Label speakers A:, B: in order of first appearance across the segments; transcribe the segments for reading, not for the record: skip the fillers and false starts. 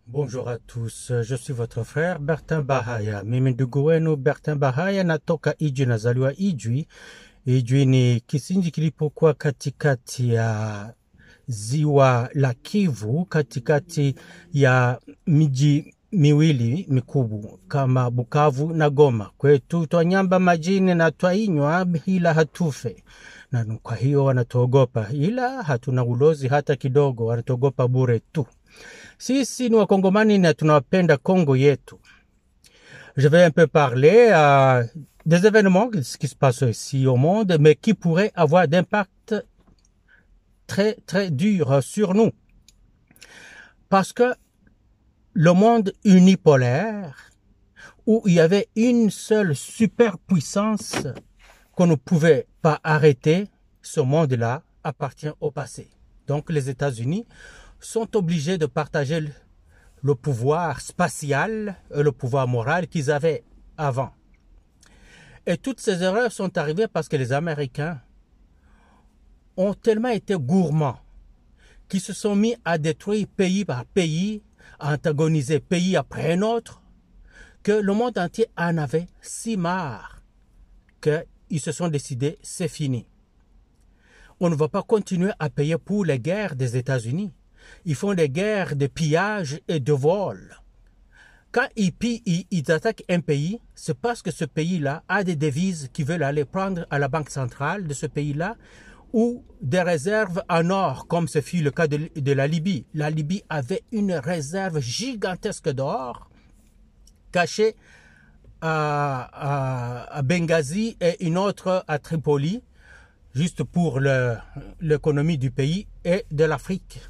A: Bonjour à tous, je suis votre frère Bertin Bahaya. Mimi ndugu wenu Bertin Bahaya, natoka Ijwi, nazaliwa Ijwi. Ijwi ni kisinji kilipokuwa katikati ya ziwa la Kivu, katikati ya miji miwili mikubwa kama Bukavu na Goma. Kwetu twanyamba majini na twainywa ila hatufe, na kwa hiyo wanatuogopa, ila hatuna ulozi hata kidogo, wanatuogopa bure tu. Sisi ni wakongomani na tunapenda Kongo yetu. Je vais un peu parler des événements, ce qui se passe ici au monde, mais qui pourraient avoir d'impact très très dur sur nous. Parce que le monde unipolaire, où il y avait une seule superpuissance qu'on ne pouvait pas arrêter, ce monde-là appartient au passé. Donc les États-Unis sont obligés de partager le pouvoir spatial et le pouvoir moral qu'ils avaient avant. Et toutes ces erreurs sont arrivées parce que les Américains ont tellement été gourmands qu'ils se sont mis à détruire pays par pays, à antagoniser pays après un autre, que le monde entier en avait si marre qu'ils se sont décidés, c'est fini. On ne va pas continuer à payer pour les guerres des États-Unis. Ils font des guerres de pillage et de vol. Quand ils attaquent un pays, c'est parce que ce pays-là a des devises qu'ils veulent aller prendre à la banque centrale de ce pays-là, ou des réserves en or, comme ce fut le cas de la Libye. La Libye avait une réserve gigantesque d'or cachée à Benghazi et une autre à Tripoli, juste pour l'économie du pays et de l'Afrique,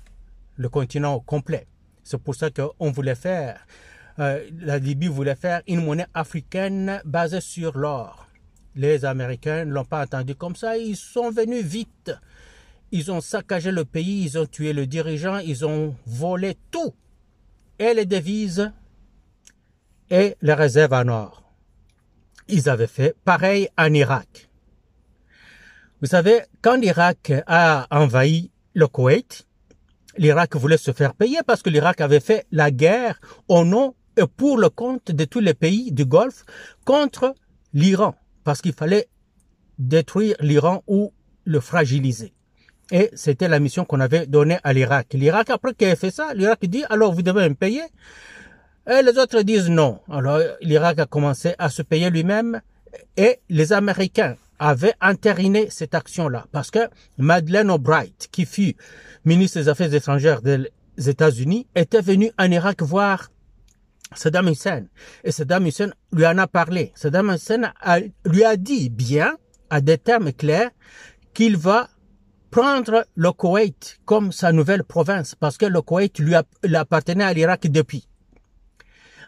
A: le continent complet. C'est pour ça qu'on voulait faire, la Libye voulait faire une monnaie africaine basée sur l'or. Les Américains ne l'ont pas entendu comme ça, ils sont venus vite. Ils ont saccagé le pays, ils ont tué le dirigeant, ils ont volé tout. Et les devises et les réserves en or. Ils avaient fait pareil en Irak. Vous savez, quand l'Irak a envahi le Koweït, l'Irak voulait se faire payer parce que l'Irak avait fait la guerre au nom et pour le compte de tous les pays du Golfe contre l'Iran. Parce qu'il fallait détruire l'Iran ou le fragiliser. Et c'était la mission qu'on avait donnée à l'Irak. L'Irak, après qu'il ait fait ça, l'Irak dit, alors vous devez me payer. Et les autres disent non. Alors l'Irak a commencé à se payer lui-même et les Américains avaient entériné cette action-là. Parce que Madeleine Albright, qui fut ministre des Affaires étrangères des États-Unis, était venue en Irak voir Saddam Hussein. Et Saddam Hussein lui en a parlé. Saddam Hussein lui a dit bien, à des termes clairs, qu'il va prendre le Koweït comme sa nouvelle province, parce que le Koweït lui appartenait à l'Irak depuis.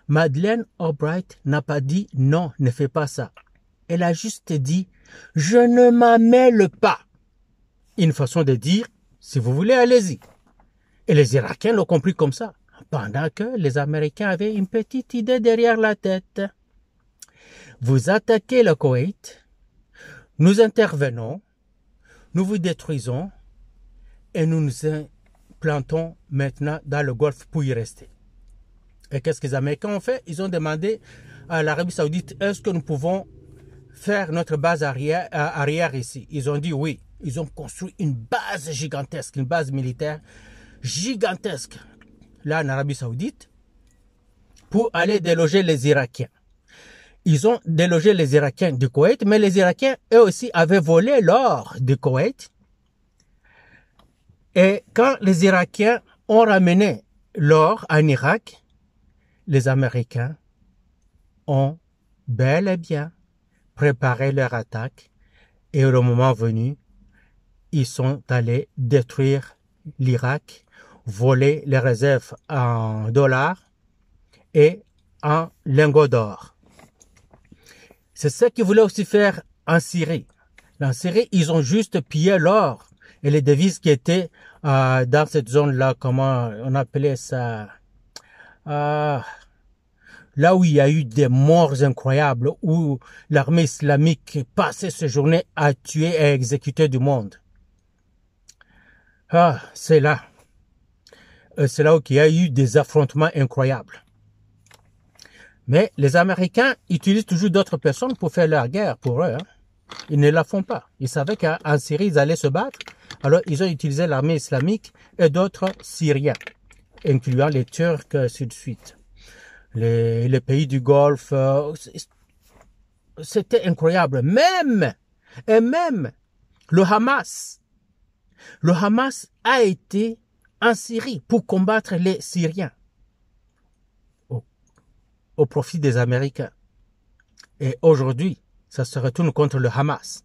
A: Madeleine Albright n'a pas dit non, ne fais pas ça. Elle a juste dit je ne m'en mêle pas. Une façon de dire si vous voulez, allez-y. Et les Irakiens l'ont compris comme ça, pendant que les Américains avaient une petite idée derrière la tête. Vous attaquez le Koweït, nous intervenons, nous vous détruisons et nous nous implantons maintenant dans le Golfe pour y rester. Et qu'est-ce que les Américains ont fait? Ils ont demandé à l'Arabie Saoudite, est-ce que nous pouvons faire notre base arrière ici? Ils ont dit oui. Ils ont construit une base gigantesque, une base militaire gigantesque, là en Arabie Saoudite, pour aller déloger les Irakiens. Ils ont délogé les Irakiens du Koweït, mais les Irakiens, eux aussi, avaient volé l'or du Koweït. Et quand les Irakiens ont ramené l'or en Irak, les Américains ont bel et bien préparé leur attaque et au moment venu, ils sont allés détruire l'Irak, voler les réserves en dollars et en lingots d'or. C'est ce qu'ils voulaient aussi faire en Syrie. En Syrie, ils ont juste pillé l'or et les devises qui étaient dans cette zone-là, comment on appelait ça, là où il y a eu des morts incroyables, où l'armée islamique passait ses journées à tuer et à exécuter du monde. Ah, c'est là. c'est là où il y a eu des affrontements incroyables. Mais les Américains utilisent toujours d'autres personnes pour faire leur guerre pour eux. Hein. Ils ne la font pas. Ils savaient qu'en Syrie, ils allaient se battre. Alors, ils ont utilisé l'armée islamique et d'autres Syriens, incluant les Turcs, ainsi de suite. Les pays du Golfe. C'était incroyable. Même le Hamas. Le Hamas a été en Syrie pour combattre les Syriens au profit des Américains. Et aujourd'hui, ça se retourne contre le Hamas.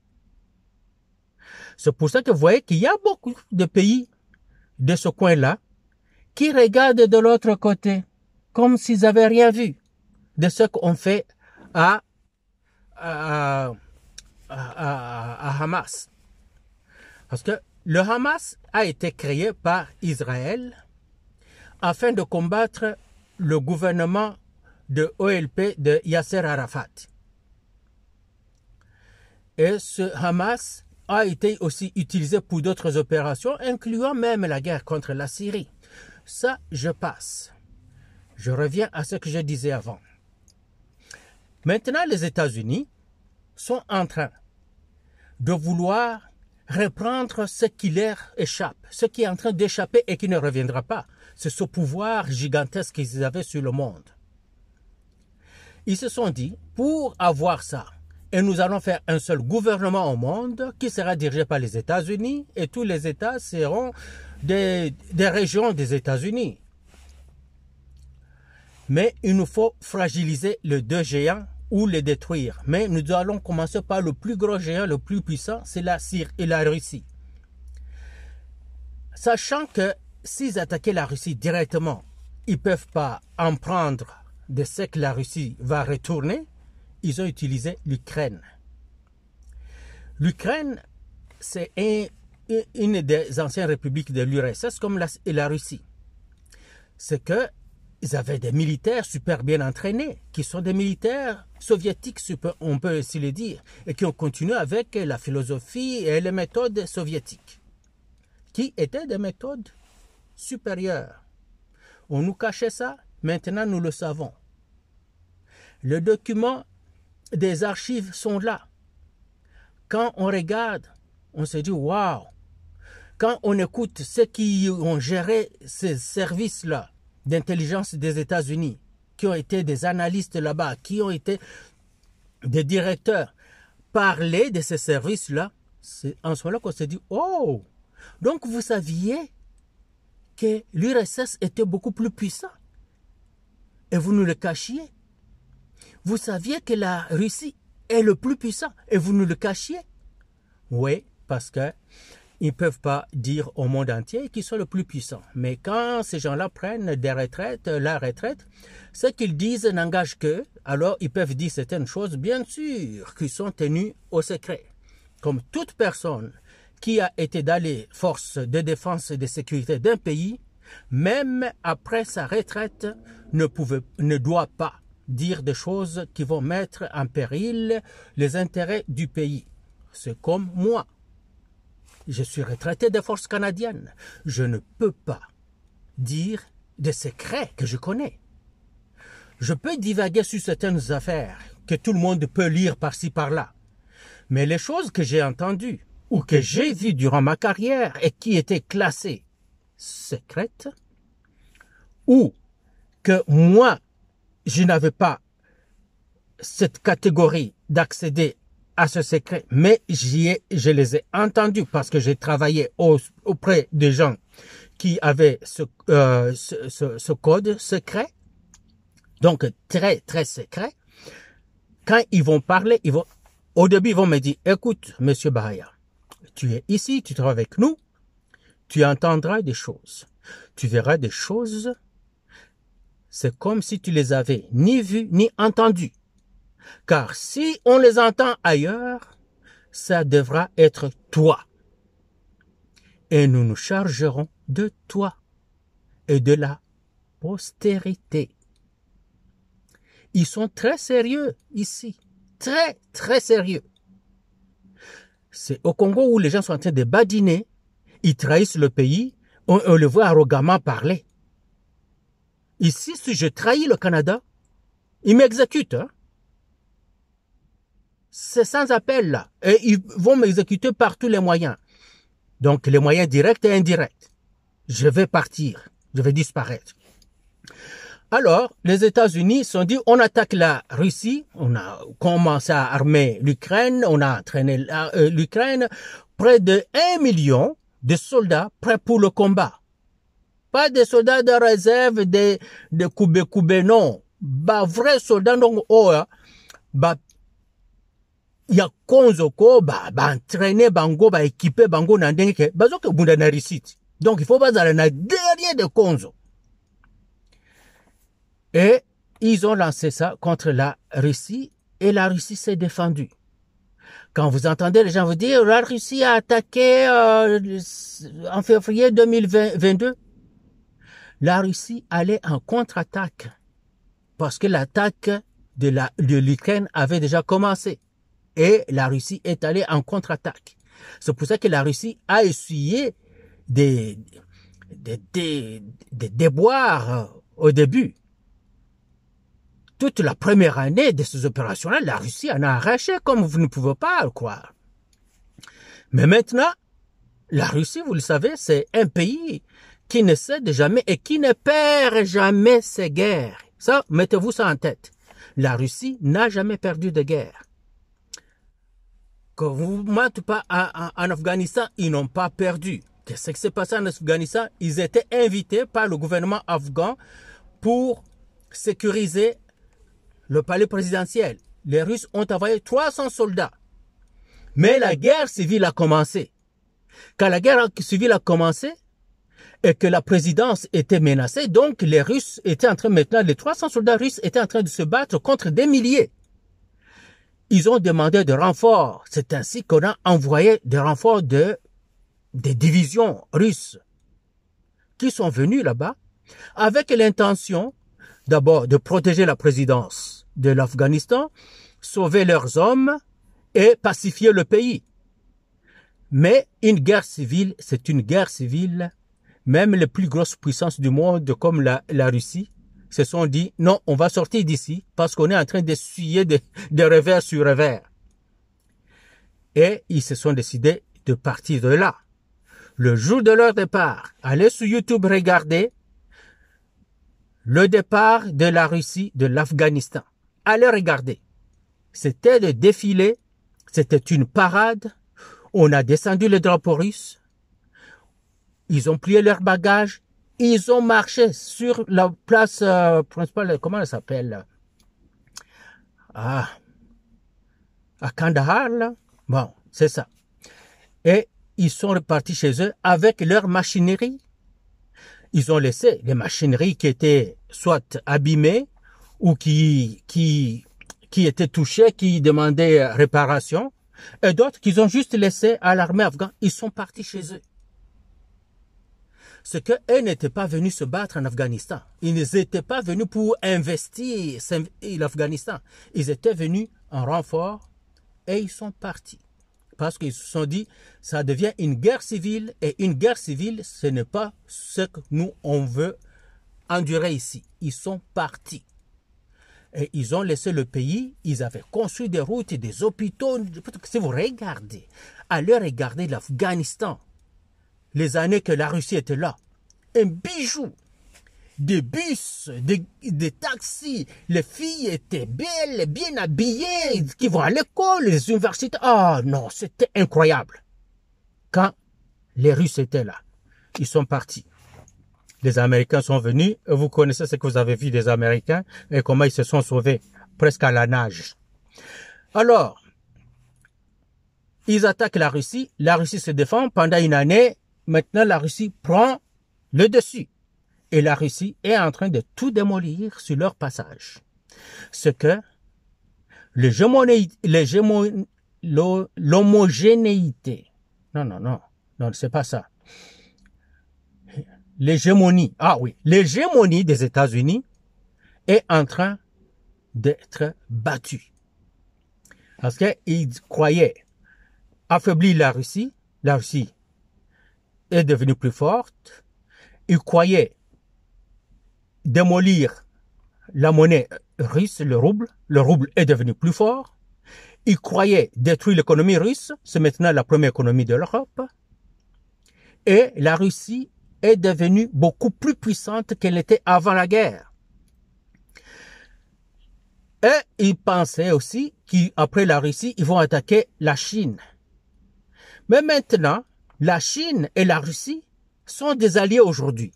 A: C'est pour ça que vous voyez qu'il y a beaucoup de pays de ce coin-là qui regardent de l'autre côté comme s'ils n'avaient rien vu de ce qu'on fait à Hamas. Parce que le Hamas a été créé par Israël afin de combattre le gouvernement de OLP de Yasser Arafat. Et ce Hamas a été aussi utilisé pour d'autres opérations, incluant même la guerre contre la Syrie. Ça, je passe. Je reviens à ce que je disais avant. Maintenant, les États-Unis sont en train de vouloir reprendre ce qui leur échappe, ce qui est en train d'échapper et qui ne reviendra pas. C'est ce pouvoir gigantesque qu'ils avaient sur le monde. Ils se sont dit, pour avoir ça, et nous allons faire un seul gouvernement au monde qui sera dirigé par les États-Unis et tous les États seront des régions des États-Unis. Mais il nous faut fragiliser les deux géants ou les détruire. Mais nous allons commencer par le plus gros géant, le plus puissant, c'est la Syrie et la Russie. Sachant que s'ils attaquaient la Russie directement, ils ne peuvent pas en prendre de ce que la Russie va retourner, ils ont utilisé l'Ukraine. L'Ukraine, c'est une des anciennes républiques de l'URSS comme la Russie. C'est que ils avaient des militaires super bien entraînés, qui sont des militaires soviétiques, on peut ainsi le dire, et qui ont continué avec la philosophie et les méthodes soviétiques, qui étaient des méthodes supérieures. On nous cachait ça, maintenant nous le savons. Les documents des archives sont là. Quand on regarde, on se dit waouh. Quand on écoute ceux qui ont géré ces services-là d'intelligence des États-Unis, qui ont été des analystes là-bas, qui ont été des directeurs, parler de ces services-là, c'est en ce moment-là qu'on se dit oh. Donc vous saviez que l'URSS était beaucoup plus puissant et vous nous le cachiez. Vous saviez que la Russie est le plus puissant et vous nous le cachiez. Oui, parce que ils ne peuvent pas dire au monde entier qu'ils sont le plus puissants. Mais quand ces gens-là prennent des retraites, la retraite, ce qu'ils disent n'engage qu'eux, alors ils peuvent dire certaines choses, bien sûr, qui sont tenues au secret. Comme toute personne qui a été dans les forces de défense et de sécurité d'un pays, même après sa retraite, ne doit pas dire des choses qui vont mettre en péril les intérêts du pays. C'est comme moi. Je suis retraité des forces canadiennes. Je ne peux pas dire des secrets que je connais. Je peux divaguer sur certaines affaires que tout le monde peut lire par-ci par-là. Mais les choses que j'ai entendues ou que j'ai vues durant ma carrière et qui étaient classées secrètes, ou que moi, je n'avais pas cette catégorie d'accéder à ce secret, mais je les ai entendus parce que j'ai travaillé auprès des gens qui avaient ce code secret, donc très très secret. Quand ils vont parler, au début ils vont me dire, écoute Monsieur Bahaya, tu es ici, tu travailles avec nous, tu entendras des choses, tu verras des choses, c'est comme si tu les avais ni vues ni entendues. Car si on les entend ailleurs, ça devra être toi. Et nous nous chargerons de toi et de la postérité. Ils sont très sérieux ici. Très, très sérieux. C'est au Congo où les gens sont en train de badiner. Ils trahissent le pays. On le voit arrogamment parler. Ici, si je trahis le Canada, ils m'exécutent. Hein. C'est sans appel, là. Et ils vont m'exécuter par tous les moyens. Donc, les moyens directs et indirects. Je vais partir. Je vais disparaître. Alors, les États-Unis se sont dit, on attaque la Russie. On a commencé à armer l'Ukraine. On a entraîné l'Ukraine. Près de 1 million de soldats prêts pour le combat. Pas des soldats de réserve, de Koubé, non. Bah, vrais soldats, donc, bah, il y a konzoko, bah, entraîner bango, bah, équiper bango, nandenge, bah, zoke bunda na risite. Donc, il faut pas aller na derrière de konzo. Et ils ont lancé ça contre la Russie et la Russie s'est défendue. Quand vous entendez les gens vous dire la Russie a attaqué en février 2022, la Russie allait en contre-attaque parce que l'attaque de l'Ukraine avait déjà commencé et la Russie est allée en contre-attaque. C'est pour ça que la Russie a essuyé des déboires au début. Toute la première année de ces opérations-là, la Russie en a arraché comme vous ne pouvez pas le croire. Mais maintenant, la Russie, vous le savez, c'est un pays qui ne cède jamais et qui ne perd jamais ses guerres. Ça, mettez-vous ça en tête. La Russie n'a jamais perdu de guerre. Quand vous ne mentez pas en Afghanistan, ils n'ont pas perdu. Qu'est-ce qui s'est passé en Afghanistan? Ils étaient invités par le gouvernement afghan pour sécuriser le palais présidentiel. Les Russes ont envoyé 300 soldats. Mais la guerre civile a commencé. Quand la guerre civile a commencé et que la présidence était menacée, donc les Russes étaient en train maintenant, les 300 soldats russes étaient en train de se battre contre des milliers. Ils ont demandé des renforts. C'est ainsi qu'on a envoyé des renforts des divisions russes qui sont venus là-bas avec l'intention d'abord de protéger la présidence de l'Afghanistan, sauver leurs hommes et pacifier le pays. Mais une guerre civile, c'est une guerre civile. Même les plus grosses puissances du monde, comme la Russie, se sont dit, non, on va sortir d'ici parce qu'on est en train d'essuyer de revers sur revers. Et ils se sont décidés de partir de là. Le jour de leur départ, allez sur YouTube regarder le départ de la Russie de l'Afghanistan. Allez regarder. C'était le défilé, c'était une parade. On a descendu le drapeau russe. Ils ont plié leurs bagages. Ils ont marché sur la place principale, comment elle s'appelle? À Kandahar, là. Bon, c'est ça. Et ils sont repartis chez eux avec leur machinerie. Ils ont laissé les machineries qui étaient soit abîmées ou qui étaient touchées, qui demandaient réparation, et d'autres qu'ils ont juste laissé à l'armée afghane. Ils sont partis chez eux. C'est qu'eux n'étaient pas venus se battre en Afghanistan. Ils n'étaient pas venus pour investir l'Afghanistan. Ils étaient venus en renfort et ils sont partis. Parce qu'ils se sont dit, ça devient une guerre civile et une guerre civile, ce n'est pas ce que nous, on veut endurer ici. Ils sont partis. Et ils ont laissé le pays, ils avaient construit des routes et des hôpitaux. Si vous regardez, allez regarder l'Afghanistan, les années que la Russie était là, un bijou, des bus, des taxis, les filles étaient belles, bien habillées, qui vont à l'école, les universités. Ah non, c'était incroyable. Quand les Russes étaient là, ils sont partis. Les Américains sont venus, et vous connaissez ce que vous avez vu des Américains et comment ils se sont sauvés, presque à la nage. Alors, ils attaquent la Russie se défend pendant une année. Maintenant, la Russie prend le dessus. Et la Russie est en train de tout démolir sur leur passage. Ce que l'homogénéité, non, c'est pas ça. L'hégémonie, l'hégémonie des États-Unis est en train d'être battue. Parce qu'ils croyaient affaiblir la Russie est devenue plus forte. Ils croyaient démolir la monnaie russe, le rouble. Le rouble est devenu plus fort. Ils croyaient détruire l'économie russe. C'est maintenant la première économie de l'Europe. Et la Russie est devenue beaucoup plus puissante qu'elle était avant la guerre. Et ils pensaient aussi qu'après la Russie, ils vont attaquer la Chine. Mais maintenant, la Chine et la Russie sont des alliés aujourd'hui.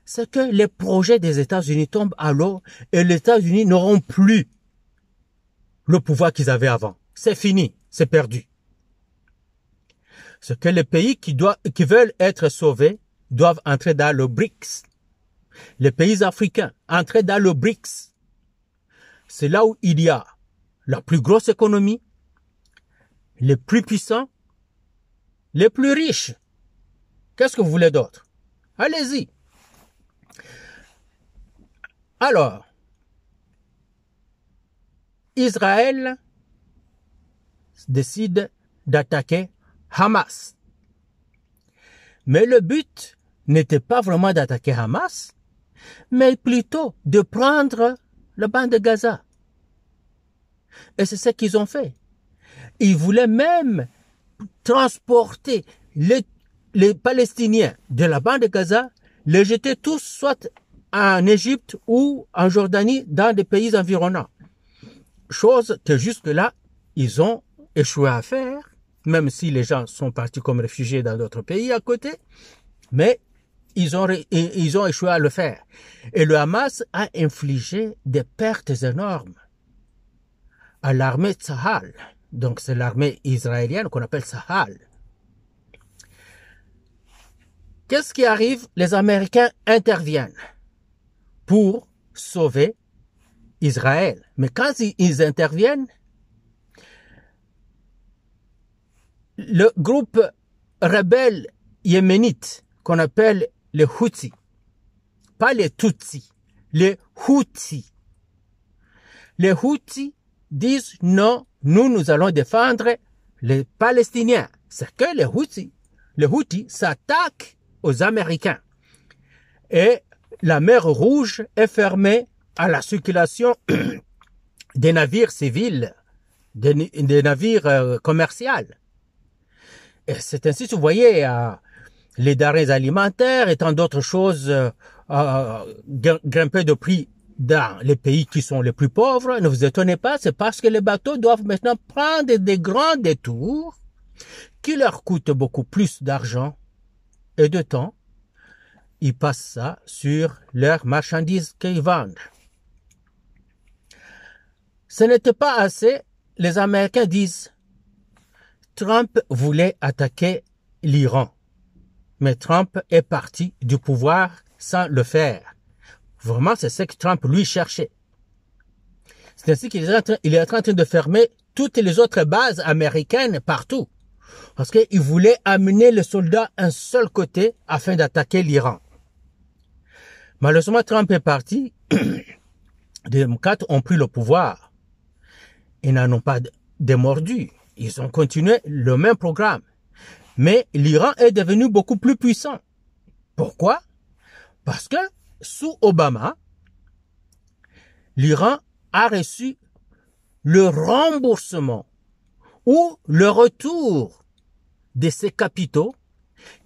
A: C'est que les projets des États-Unis tombent à l'eau et les États-Unis n'auront plus le pouvoir qu'ils avaient avant. C'est fini, c'est perdu. Ce que les pays qui veulent être sauvés doivent entrer dans le BRICS. Les pays africains entrent dans le BRICS. C'est là où il y a la plus grosse économie, les plus puissants, les plus riches. Qu'est-ce que vous voulez d'autre? Allez-y. Alors, Israël décide d'attaquer Hamas. Mais le but n'était pas vraiment d'attaquer Hamas, mais plutôt de prendre la bande de Gaza. Et c'est ce qu'ils ont fait. Ils voulaient même transporter les Palestiniens de la bande de Gaza, les jeter tous soit en Égypte ou en Jordanie, dans des pays environnants. Chose que jusque-là, ils ont échoué à faire, même si les gens sont partis comme réfugiés dans d'autres pays à côté, mais ils ont échoué à le faire. Et le Hamas a infligé des pertes énormes à l'armée Tsahal. Donc c'est l'armée israélienne qu'on appelle Tsahal. Qu'est-ce qui arrive? Les Américains interviennent pour sauver Israël. Mais quand ils interviennent, le groupe rebelle yéménite qu'on appelle les Houthis, pas les Tutsis, les Houthis. Les Houthis disent non, nous allons défendre les Palestiniens. C'est que les Houthis s'attaquent aux Américains. Et la mer Rouge est fermée à la circulation des navires civils, des navires commerciaux. Et c'est ainsi que vous voyez les denrées alimentaires et tant d'autres choses grimper de prix dans les pays qui sont les plus pauvres. Ne vous étonnez pas, c'est parce que les bateaux doivent maintenant prendre des grands détours qui leur coûtent beaucoup plus d'argent et de temps. Ils passent ça sur leurs marchandises qu'ils vendent. Ce n'était pas assez. Les Américains disent Trump voulait attaquer l'Iran. Mais Trump est parti du pouvoir sans le faire. Vraiment, c'est ce que Trump lui cherchait. C'est ainsi qu'il est en train de fermer toutes les autres bases américaines partout. Parce qu'il voulait amener les soldats à un seul côté afin d'attaquer l'Iran. Malheureusement, Trump est parti. Les démocrates ont pris le pouvoir. Ils n'en ont pas démordu. Ils ont continué le même programme. Mais l'Iran est devenu beaucoup plus puissant. Pourquoi? Parce que sous Obama, l'Iran a reçu le remboursement ou le retour de ses capitaux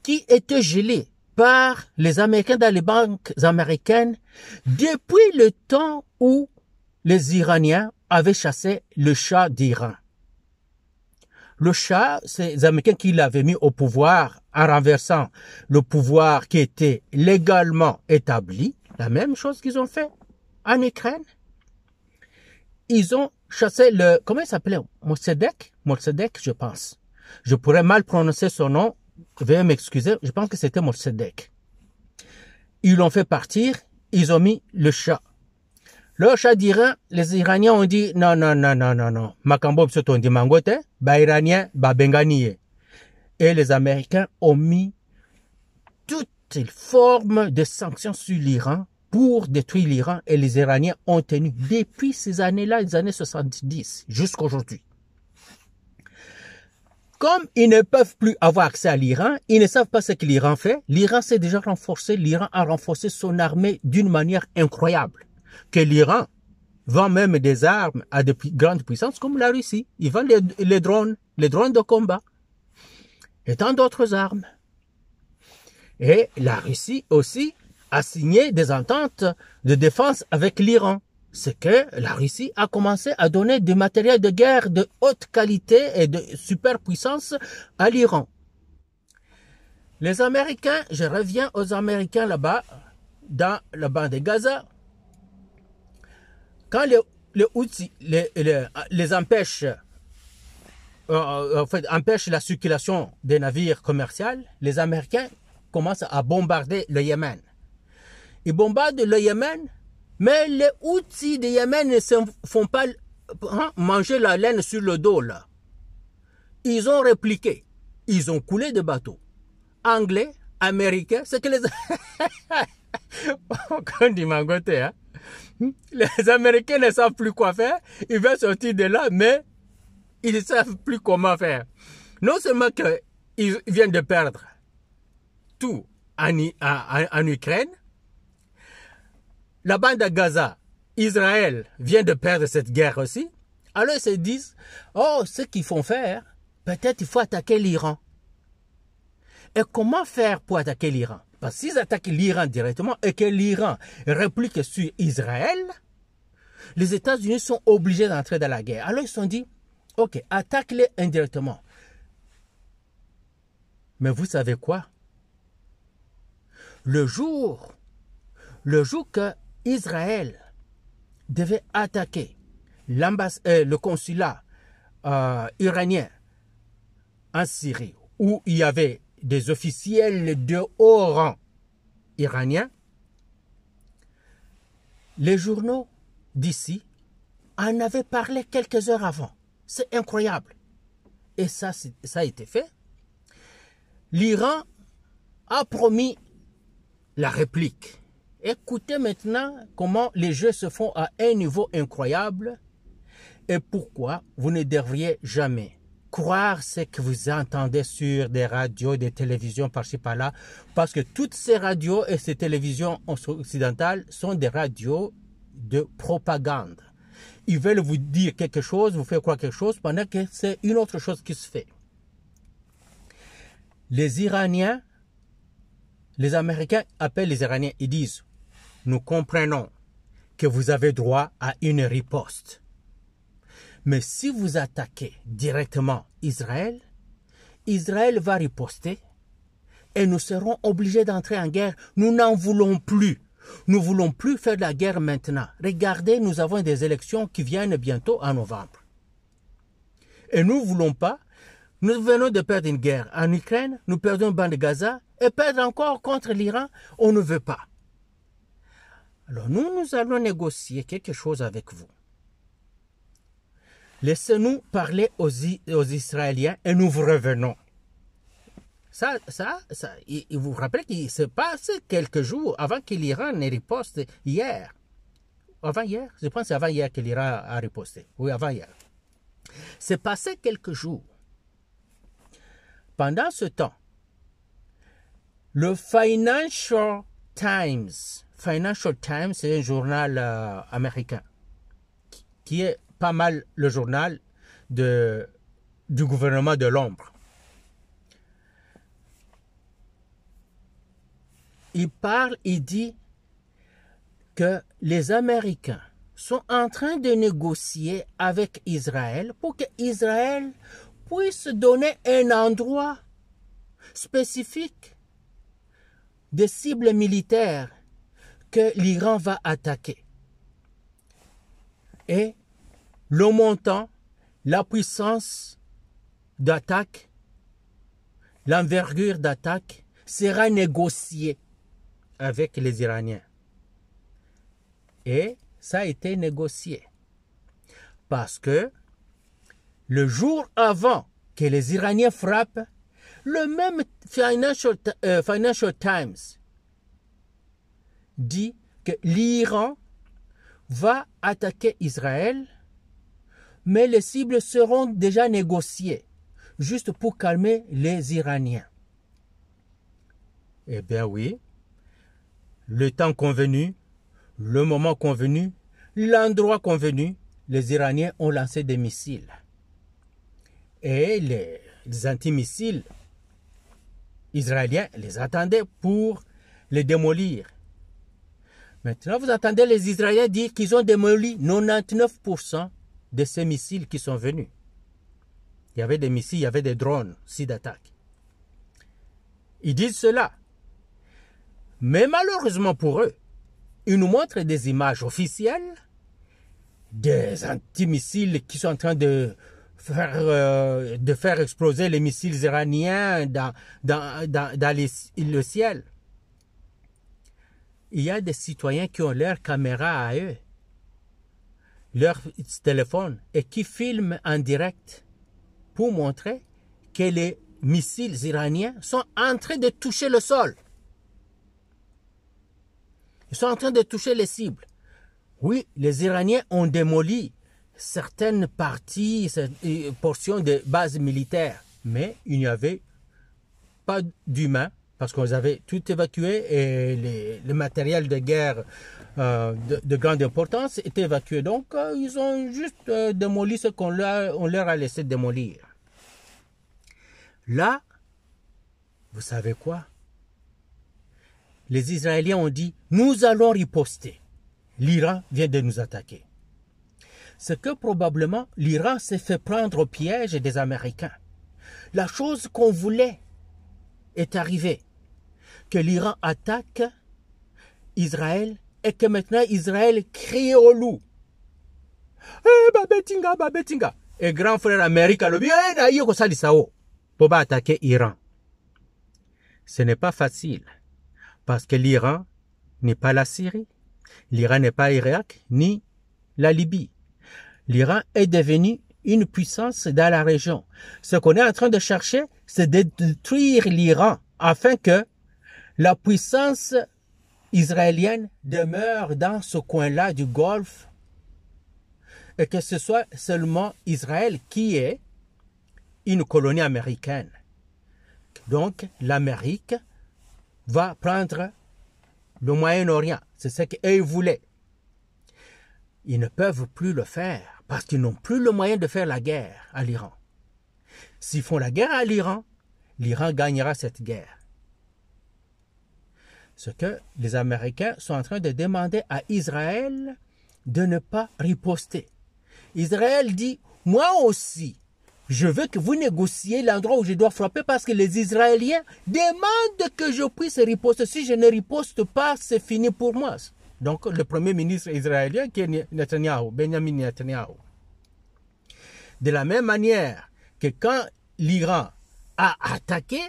A: qui étaient gelés par les Américains dans les banques américaines depuis le temps où les Iraniens avaient chassé le Shah d'Iran. Le Shah, c'est les Américains qui l'avaient mis au pouvoir en renversant le pouvoir qui était légalement établi. La même chose qu'ils ont fait en Ukraine. Ils ont chassé le... Comment il s'appelait? Mossadegh, je pense. Je pourrais mal prononcer son nom. Veuillez m'excuser. Je pense que c'était Mossadegh. Ils l'ont fait partir. Ils ont mis le Shah. Le Shah d'Iran, les Iraniens ont dit non. Makambo on dit mangote, ba Iranien, ba Benganiye. Et les Américains ont mis toutes les formes de sanctions sur l'Iran pour détruire l'Iran et les Iraniens ont tenu depuis ces années-là, les années 70, jusqu'à aujourd'hui. Comme ils ne peuvent plus avoir accès à l'Iran, ils ne savent pas ce que l'Iran fait. L'Iran s'est déjà renforcé. L'Iran a renforcé son armée d'une manière incroyable. Que l'Iran vend même des armes à de grandes puissances comme la Russie. Ils vendent les drones de combat et tant d'autres armes. Et la Russie aussi a signé des ententes de défense avec l'Iran. C'est que la Russie a commencé à donner du matériel de guerre de haute qualité et de superpuissance à l'Iran. Les Américains, je reviens aux Américains là-bas, dans la bande de Gaza, quand les Houthis les empêchent, empêchent la circulation des navires commerciaux, les Américains commencent à bombarder le Yémen. Ils bombardent le Yémen, mais les Houthis du Yémen ne se font pas manger la laine sur le dos là. Ils ont répliqué. Ils ont coulé des bateaux. Anglais, américains, c'est que les... Comme dit Mangoté, hein? Les Américains ne savent plus quoi faire. Ils veulent sortir de là, mais ils ne savent plus comment faire. Non seulement qu'ils viennent de perdre tout en Ukraine, la bande de Gaza, Israël vient de perdre cette guerre aussi. Alors ils se disent, oh, ce qu'ils font faire, peut-être il faut attaquer l'Iran. Et comment faire pour attaquer l'Iran? Parce qu'ils attaquent l'Iran directement et que l'Iran réplique sur Israël, les États-Unis sont obligés d'entrer dans la guerre. Alors ils se sont dit, ok, attaque-les indirectement. Mais vous savez quoi? Le jour que Israël devait attaquer le consulat iranien en Syrie, où il y avait des officiels de haut rang iraniens, les journaux d'ici en avaient parlé quelques heures avant. C'est incroyable. Et ça a été fait. L'Iran a promis la réplique. Écoutez maintenant comment les jeux se font à un niveau incroyable et pourquoi vous ne devriez jamais croire ce que vous entendez sur des radios, des télévisions par-ci par-là, parce que toutes ces radios et ces télévisions occidentales sont des radios de propagande. Ils veulent vous dire quelque chose, vous faire croire quelque chose, pendant que c'est une autre chose qui se fait. Les Iraniens, les Américains appellent les Iraniens, ils disent, nous comprenons que vous avez droit à une riposte. Mais si vous attaquez directement Israël, Israël va riposter et nous serons obligés d'entrer en guerre. Nous n'en voulons plus. Nous ne voulons plus faire de la guerre maintenant. Regardez, nous avons des élections qui viennent bientôt en novembre. Et nous ne voulons pas. Nous venons de perdre une guerre en Ukraine, nous perdons une bande de Gaza et perdre encore contre l'Iran, on ne veut pas. Alors nous allons négocier quelque chose avec vous. Laissez-nous parler aux Israéliens et nous vous revenons. Il vous rappelle qu'il s'est passé quelques jours avant que l'Iran ne riposte hier. Avant-hier, je pense que c'est avant-hier que l'Iran a riposté. Oui, avant-hier. C'est passé quelques jours. Pendant ce temps, le Financial Times, c'est un journal américain, qui est pas mal le journal du gouvernement de l'ombre. Il dit que les Américains sont en train de négocier avec Israël pour que Israël puisse donner un endroit spécifique de cibles militaires que l'Iran va attaquer. Et le montant, la puissance d'attaque, l'envergure d'attaque sera négociée avec les Iraniens. Et ça a été négocié. Parce que le jour avant que les Iraniens frappent, le même Financial Times dit que l'Iran va attaquer Israël, mais les cibles seront déjà négociées. juste pour calmer les Iraniens. Eh bien oui, le temps convenu, le moment convenu, l'endroit convenu, les Iraniens ont lancé des missiles. Et les antimissiles israéliens les attendaient pour les démolir. Maintenant, vous entendez les Israéliens dire qu'ils ont démoli 99% de ces missiles qui sont venus. Il y avait des missiles, il y avait des drones aussi d'attaque. Ils disent cela. Mais malheureusement pour eux, ils nous montrent des images officielles des antimissiles qui sont en train de faire exploser les missiles iraniens dans le ciel. Il y a des citoyens qui ont leur caméra à eux, leur téléphone, et qui filment en direct pour montrer que les missiles iraniens sont en train de toucher le sol. Ils sont en train de toucher les cibles. Oui, les Iraniens ont démoli certaines parties, portions de bases militaires, mais il n'y avait pas d'humains parce qu'ils avaient tout évacué et le matériel de guerre de grande importance était évacué. Donc, ils ont juste démoli ce qu'on leur a laissé démolir. Là, vous savez quoi? Les Israéliens ont dit, nous allons riposter. L'Iran vient de nous attaquer. C'est que probablement l'Iran s'est fait prendre au piège des Américains. La chose qu'on voulait est arrivée. Que l'Iran attaque Israël et que maintenant Israël crie au loup. Babetinga, babetinga. Et grand frère américain le bien pour attaquer l'Iran. Ce n'est pas facile. Parce que l'Iran n'est pas la Syrie, l'Iran n'est pas l'Irak, ni la Libye. L'Iran est devenu une puissance dans la région. Ce qu'on est en train de chercher, c'est de détruire l'Iran afin que la puissance israélienne demeure dans ce coin-là du Golfe et que ce soit seulement Israël qui est une colonie américaine. Donc, l'Amérique va prendre le Moyen-Orient. C'est ce qu'ils voulaient. Ils ne peuvent plus le faire parce qu'ils n'ont plus le moyen de faire la guerre à l'Iran. S'ils font la guerre à l'Iran, l'Iran gagnera cette guerre. Ce que les Américains sont en train de demander à Israël de ne pas riposter. Israël dit, moi aussi, je veux que vous négociez l'endroit où je dois frapper parce que les Israéliens demandent que je puisse riposter. Si je ne riposte pas, c'est fini pour moi. Donc, le premier ministre israélien qui est Netanyahu, Benjamin Netanyahu. De la même manière que quand l'Iran a attaqué,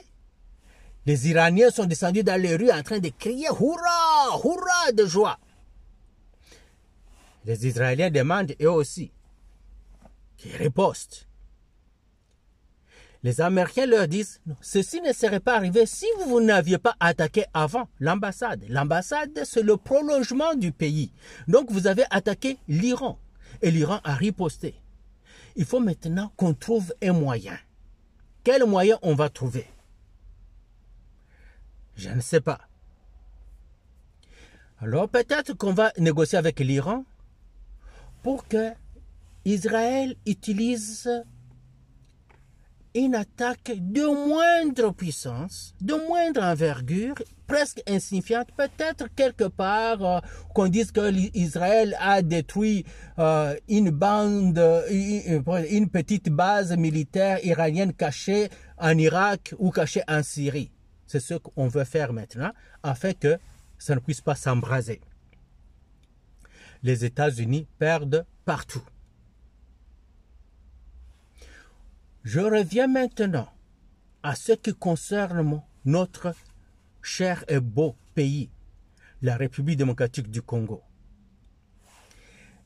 A: les Iraniens sont descendus dans les rues en train de crier « Hourra! Hourra !» de joie. Les Israéliens demandent eux aussi qu'ils ripostent. Les Américains leur disent, ceci ne serait pas arrivé si vous n'aviez pas attaqué avant l'ambassade. L'ambassade, c'est le prolongement du pays. Donc, vous avez attaqué l'Iran. Et l'Iran a riposté. Il faut maintenant qu'on trouve un moyen. Quel moyen on va trouver? Je ne sais pas. Alors, peut-être qu'on va négocier avec l'Iran pour que Israël utilise une attaque de moindre puissance, de moindre envergure, presque insignifiante, peut-être quelque part qu'on dise que Israël a détruit une petite base militaire iranienne cachée en Irak ou cachée en Syrie. C'est ce qu'on veut faire maintenant, afin que ça ne puisse pas s'embraser. Les États-Unis perdent partout. Je reviens maintenant à ce qui concerne notre cher et beau pays, la République démocratique du Congo.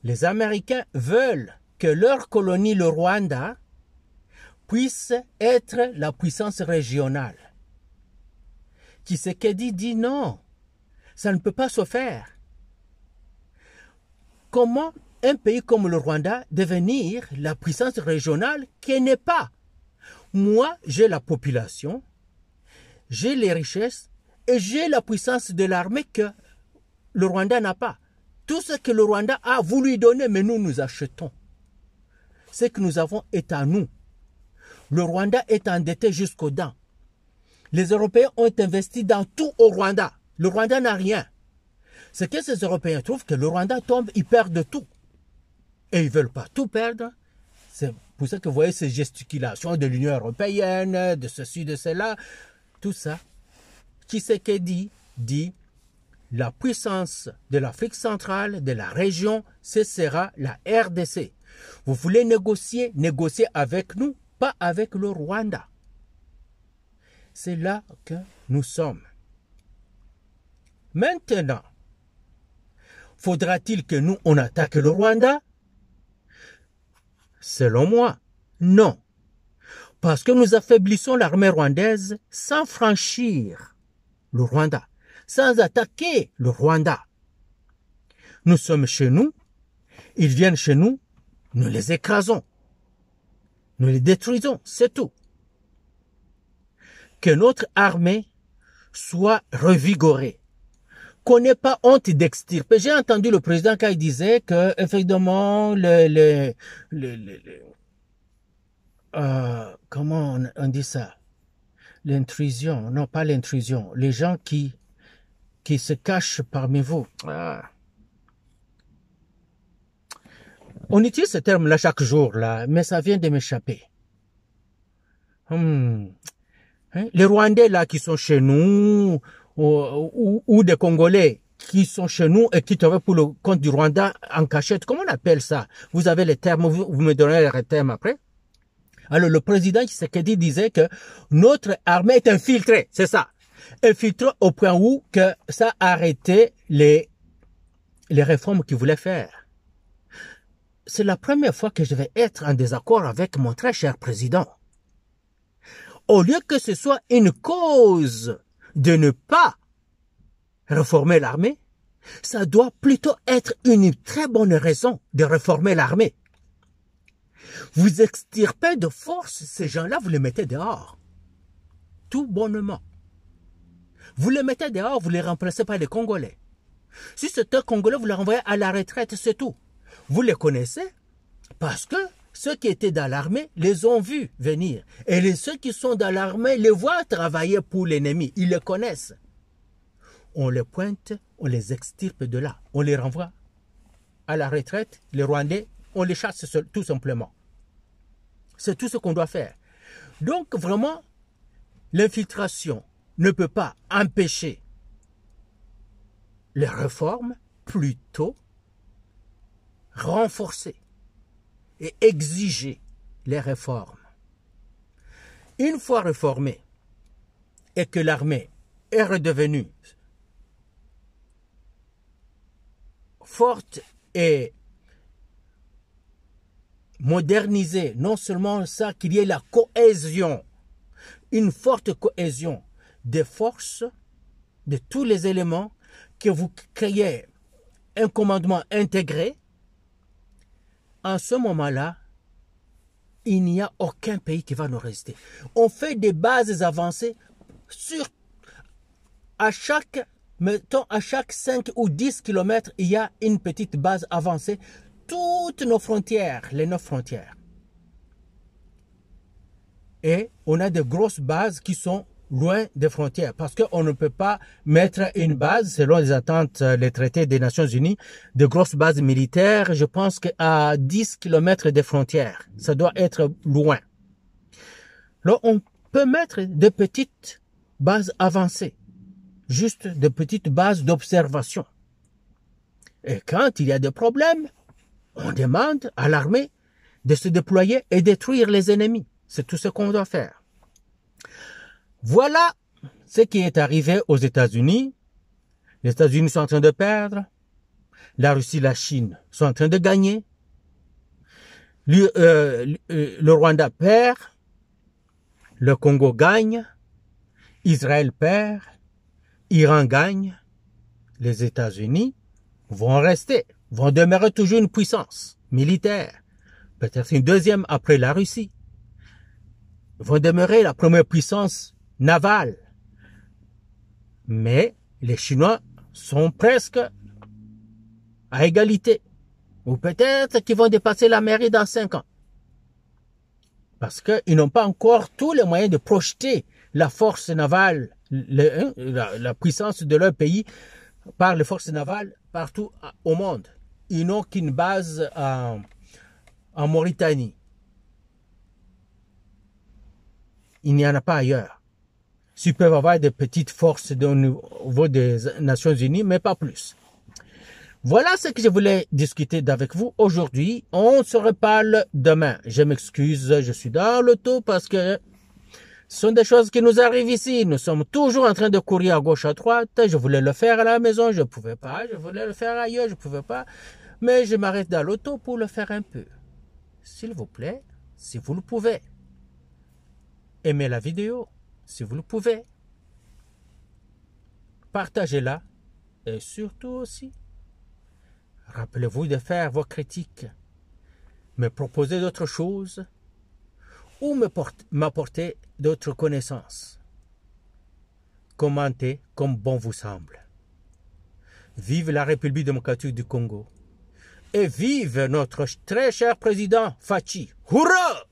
A: Les Américains veulent que leur colonie, le Rwanda, puisse être la puissance régionale. Tshisekedi dit non, ça ne peut pas se faire. Comment un pays comme le Rwanda devenir la puissance régionale qui n'est pas? Moi, j'ai la population, j'ai les richesses et j'ai la puissance de l'armée que le Rwanda n'a pas. Tout ce que le Rwanda a, vous lui donnez, mais nous achetons. Ce que nous avons est à nous. Le Rwanda est endetté jusqu'aux dents. Les Européens ont investi dans tout au Rwanda. Le Rwanda n'a rien. C'est que ces Européens trouvent que le Rwanda tombe, ils perdent tout. Et ils ne veulent pas tout perdre. C'est pour ça que vous voyez ces gesticulations de l'Union européenne, de ceci, de cela. Tout ça, Tshisekedi dit, la puissance de l'Afrique centrale, de la région, ce sera la RDC. Vous voulez négocier, négociez avec nous, pas avec le Rwanda. C'est là que nous sommes. Maintenant, faudra-t-il que nous, on attaque le Rwanda? Selon moi, non. Parce que nous affaiblissons l'armée rwandaise sans franchir le Rwanda, sans attaquer le Rwanda. Nous sommes chez nous, ils viennent chez nous, nous les écrasons. Nous les détruisons, c'est tout. Que notre armée soit revigorée. Qu'on n'ait pas honte d'extirper. J'ai entendu le président quand il disait que, effectivement, comment on dit ça? L'intrusion. Non, pas l'intrusion. Les gens qui se cachent parmi vous. On utilise ce terme-là chaque jour, là, mais ça vient de m'échapper. Les Rwandais, là, qui sont chez nous, ou des Congolais qui sont chez nous et qui travaillent pour le compte du Rwanda en cachette, comment on appelle ça? Vous avez les termes, vous me donnerez les termes après. Alors, le président Tshisekedi disait que notre armée est infiltrée, c'est ça. Infiltrée au point où que ça a arrêté les réformes qu'il voulait faire. C'est la première fois que je vais être en désaccord avec mon très cher président. Au lieu que ce soit une cause de ne pas réformer l'armée, ça doit plutôt être une très bonne raison de réformer l'armée. Vous extirpez de force ces gens-là, vous les mettez dehors. Tout bonnement. Vous les mettez dehors, vous les remplacez par les Congolais. Si c'est un Congolais, vous les renvoyez à la retraite, c'est tout. Vous les connaissez parce que ceux qui étaient dans l'armée les ont vus venir. Et ceux qui sont dans l'armée les voient travailler pour l'ennemi. Ils les connaissent. On les pointe, on les extirpe de là. On les renvoie à la retraite. Les Rwandais, on les chasse tout simplement. C'est tout ce qu'on doit faire. Donc vraiment, l'infiltration ne peut pas empêcher les réformes, plutôt renforcer et exiger les réformes. Une fois réformée et que l'armée est redevenue forte et modernisée, non seulement ça, qu'il y ait la cohésion, une forte cohésion des forces, de tous les éléments, que vous créez un commandement intégré, en ce moment-là, il n'y a aucun pays qui va nous résister. On fait des bases avancées mettons, à chaque 5 ou 10 kilomètres, il y a une petite base avancée. Toutes nos frontières, les 9 frontières. Et on a de grosses bases qui sont loin des frontières, parce qu'on ne peut pas mettre une base, selon les attentes, les traités des Nations Unies, de grosses bases militaires, je pense qu'à 10 km des frontières. Ça doit être loin. Là, on peut mettre de petites bases avancées, juste de petites bases d'observation. Et quand il y a des problèmes, on demande à l'armée de se déployer et détruire les ennemis. C'est tout ce qu'on doit faire. Voilà ce qui est arrivé aux États-Unis. Les États-Unis sont en train de perdre. La Russie et la Chine sont en train de gagner. Le Rwanda perd. Le Congo gagne. Israël perd. Iran gagne. Les États-Unis vont rester, vont demeurer toujours une puissance militaire. Peut-être une deuxième après la Russie. vont demeurer la première puissance navale. Mais les Chinois sont presque à égalité. Ou peut-être qu'ils vont dépasser l'Amérique dans 5 ans. Parce qu'ils n'ont pas encore tous les moyens de projeter la force navale, la puissance de leur pays par les forces navales partout au monde. Ils n'ont qu'une base en Mauritanie. Il n'y en a pas ailleurs. Ils peuvent avoir des petites forces au niveau des Nations Unies, mais pas plus. Voilà ce que je voulais discuter avec vous aujourd'hui. On se reparle demain. Je m'excuse, je suis dans l'auto parce que ce sont des choses qui nous arrivent ici. Nous sommes toujours en train de courir à gauche, à droite. Je voulais le faire à la maison, je ne pouvais pas. Je voulais le faire ailleurs, je ne pouvais pas. Mais je m'arrête dans l'auto pour le faire un peu. S'il vous plaît, si vous le pouvez, aimez la vidéo, si vous le pouvez. Partagez-la. Et surtout aussi, rappelez-vous de faire vos critiques, me proposer d'autres choses ou m'apporter d'autres connaissances. Commentez comme bon vous semble. Vive la République démocratique du Congo et vive notre très cher président Faci. Hurrah!